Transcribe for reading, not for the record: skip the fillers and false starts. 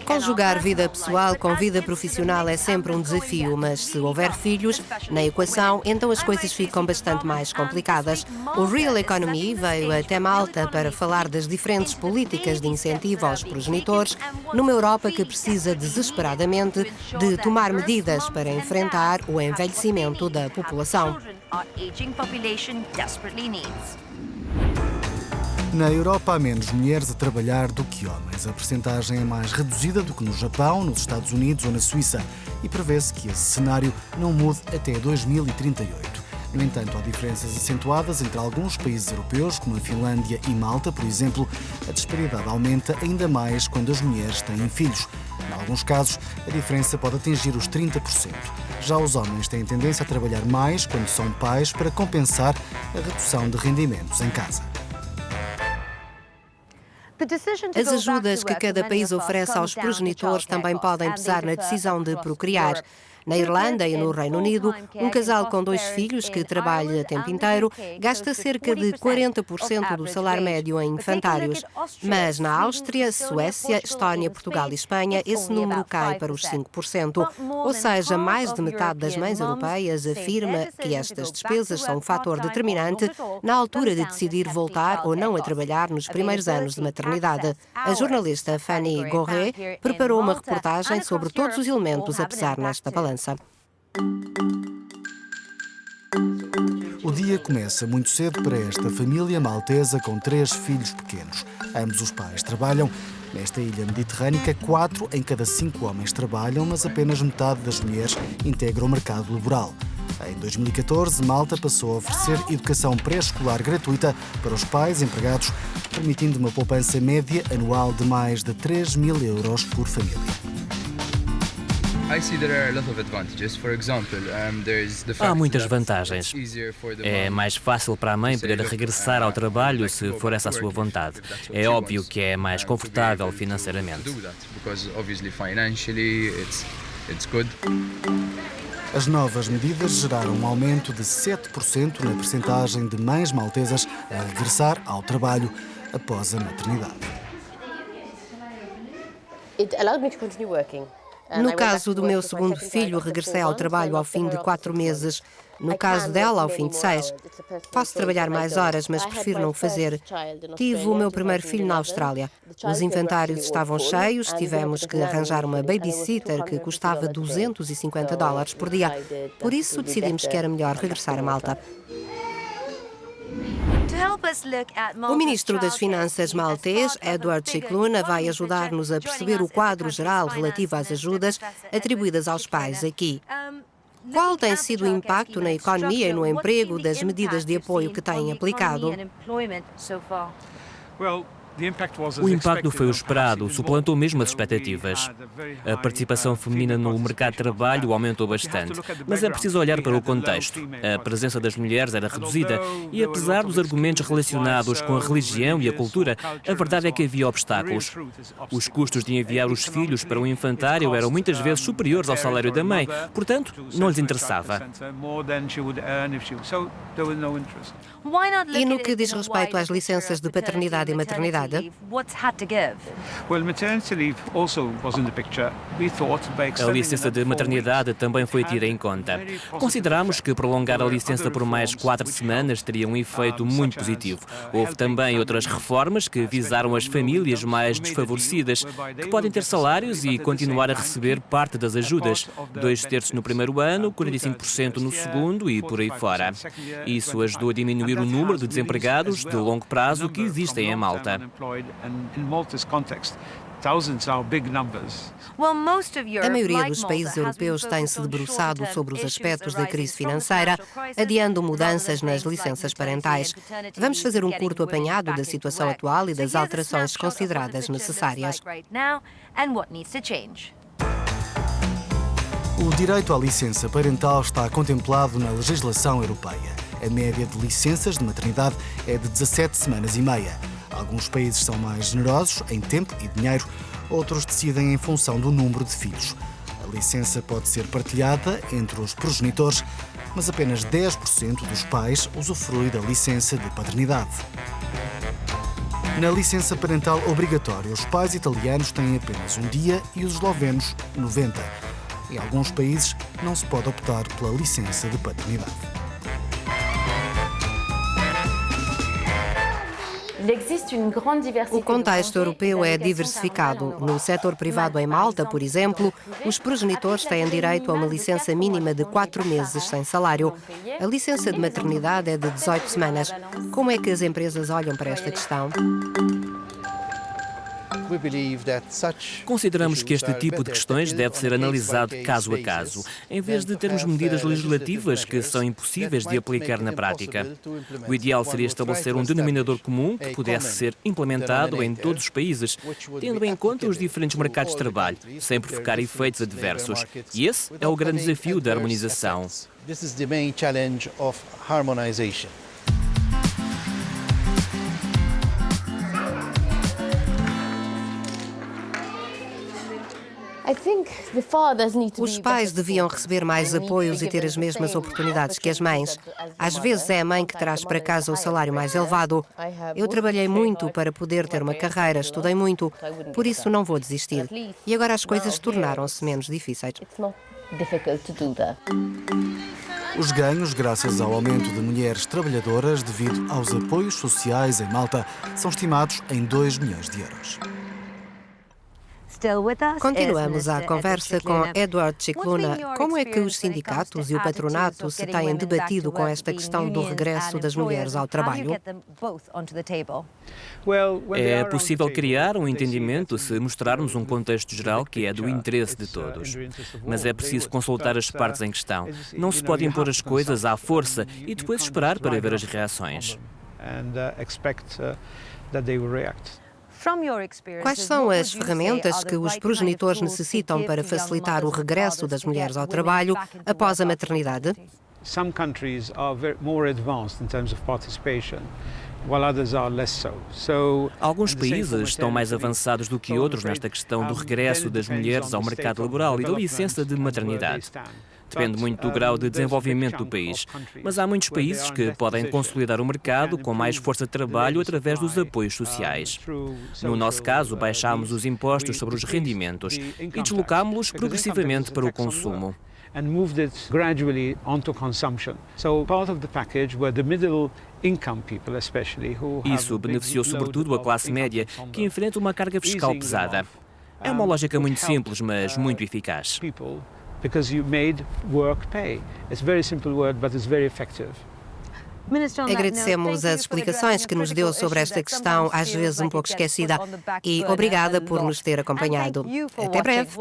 Conjugar vida pessoal com vida profissional é sempre um desafio, mas se houver filhos na equação, então as coisas ficam bastante mais complicadas. O Real Economy veio até Malta para falar das diferentes políticas de incentivo aos progenitores numa Europa que precisa desesperadamente de tomar medidas para enfrentar o envelhecimento da população. Na Europa há menos mulheres a trabalhar do que homens. A percentagem é mais reduzida do que no Japão, nos Estados Unidos ou na Suíça e prevê-se que esse cenário não mude até 2038. No entanto, há diferenças acentuadas entre alguns países europeus, como a Finlândia e Malta, por exemplo. A disparidade aumenta ainda mais quando as mulheres têm filhos. Em alguns casos, a diferença pode atingir os 30%. Já os homens têm tendência a trabalhar mais quando são pais para compensar a redução de rendimentos em casa. As ajudas que cada país oferece aos progenitores também podem pesar na decisão de procriar. Na Irlanda e no Reino Unido, um casal com 2 filhos que trabalha a tempo inteiro gasta cerca de 40% do salário médio em infantários. Mas na Áustria, Suécia, Estónia, Portugal e Espanha, esse número cai para os 5%. Ou seja, mais de metade das mães europeias afirma que estas despesas são um fator determinante na altura de decidir voltar ou não a trabalhar nos primeiros anos de maternidade. A jornalista Fanny Gorré preparou uma reportagem sobre todos os elementos a pesar nesta balança. O dia começa muito cedo para esta família maltesa com 3 filhos pequenos. Ambos os pais trabalham. Nesta ilha mediterrânica, 4 em cada 5 homens trabalham, mas apenas metade das mulheres integra o mercado laboral. Em 2014, Malta passou a oferecer educação pré-escolar gratuita para os pais empregados, permitindo uma poupança média anual de mais de 3.000 euros por família. Há muitas vantagens. É mais fácil para a mãe poder regressar ao trabalho se for essa a sua vontade. É óbvio que é mais confortável financeiramente. As novas medidas geraram um aumento de 7% na percentagem de mães maltesas a regressar ao trabalho após a maternidade. No caso do meu segundo filho, regressei ao trabalho ao fim de 4 meses. No caso dela, ao fim de 6. Posso trabalhar mais horas, mas prefiro não o fazer. Tive o meu primeiro filho na Austrália. Os inventários estavam cheios, tivemos que arranjar uma babysitter que custava $250 por dia. Por isso, decidimos que era melhor regressar a Malta. O ministro das Finanças maltês, Edward Cicluna, vai ajudar-nos a perceber o quadro geral relativo às ajudas atribuídas aos pais aqui. Qual tem sido o impacto na economia e no emprego das medidas de apoio que têm aplicado? O impacto foi o esperado, suplantou mesmo as expectativas. A participação feminina no mercado de trabalho aumentou bastante, mas é preciso olhar para o contexto. A presença das mulheres era reduzida e, apesar dos argumentos relacionados com a religião e a cultura, a verdade é que havia obstáculos. Os custos de enviar os filhos para o infantário eram muitas vezes superiores ao salário da mãe, portanto, não lhes interessava. E no que diz respeito às licenças de paternidade e maternidade? A licença de maternidade também foi tida em conta. Consideramos que prolongar a licença por mais 4 semanas teria um efeito muito positivo. Houve também outras reformas que visaram as famílias mais desfavorecidas, que podem ter salários e continuar a receber parte das ajudas. 2/3 no primeiro ano, 45% no segundo e por aí fora. Isso ajudou a diminuir o número de desempregados de longo prazo que existem em Malta. A maioria dos países europeus tem-se debruçado sobre os aspectos da crise financeira, adiando mudanças nas licenças parentais. Vamos fazer um curto apanhado da situação atual e das alterações consideradas necessárias. O direito à licença parental está contemplado na legislação europeia. A média de licenças de maternidade é de 17 semanas e meia. Alguns países são mais generosos em tempo e dinheiro, outros decidem em função do número de filhos. A licença pode ser partilhada entre os progenitores, mas apenas 10% dos pais usufrui da licença de paternidade. Na licença parental obrigatória, os pais italianos têm apenas um dia e os eslovenos 90. Em alguns países, não se pode optar pela licença de paternidade. O contexto europeu é diversificado. No setor privado em Malta, por exemplo, os progenitores têm direito a uma licença mínima de 4 meses sem salário. A licença de maternidade é de 18 semanas. Como é que as empresas olham para esta questão? Consideramos que este tipo de questões deve ser analisado caso a caso, em vez de termos medidas legislativas que são impossíveis de aplicar na prática. O ideal seria estabelecer um denominador comum que pudesse ser implementado em todos os países, tendo em conta os diferentes mercados de trabalho, sem provocar efeitos adversos. E esse é o grande desafio da harmonização. Os pais deviam receber mais apoios e ter as mesmas oportunidades que as mães. Às vezes é a mãe que traz para casa o salário mais elevado. Eu trabalhei muito para poder ter uma carreira, estudei muito, por isso não vou desistir. E agora as coisas tornaram-se menos difíceis. Os ganhos, graças ao aumento de mulheres trabalhadoras devido aos apoios sociais em Malta, são estimados em 2 milhões de euros. Continuamos a conversa com Edward Cicluna. Como é que os sindicatos e o patronato se têm debatido com esta questão do regresso das mulheres ao trabalho? É possível criar um entendimento se mostrarmos um contexto geral que é do interesse de todos. Mas é preciso consultar as partes em questão. Não se pode impor as coisas à força e depois esperar para ver as reações. Quais são as ferramentas que os progenitores necessitam para facilitar o regresso das mulheres ao trabalho após a maternidade? Some countries are more advanced in terms of participation, while others are less so. Alguns países estão mais avançados do que outros nesta questão do regresso das mulheres ao mercado laboral e da licença de maternidade. Depende muito do grau de desenvolvimento do país, mas há muitos países que podem consolidar o mercado com mais força de trabalho através dos apoios sociais. No nosso caso, baixámos os impostos sobre os rendimentos e deslocámos-los progressivamente para o consumo. And moved it gradually onto consumption. So part of the package were the middle income people especially who have Isso beneficiou sobretudo a classe média, que enfrenta uma carga fiscal pesada. É uma lógica muito simples, mas muito eficaz. Because you made work pay. It's a very simple word, but it's very effective. Agradecemos as explicações que nos deu sobre esta questão, às vezes um pouco esquecida, e obrigada por nos ter acompanhado. Até breve.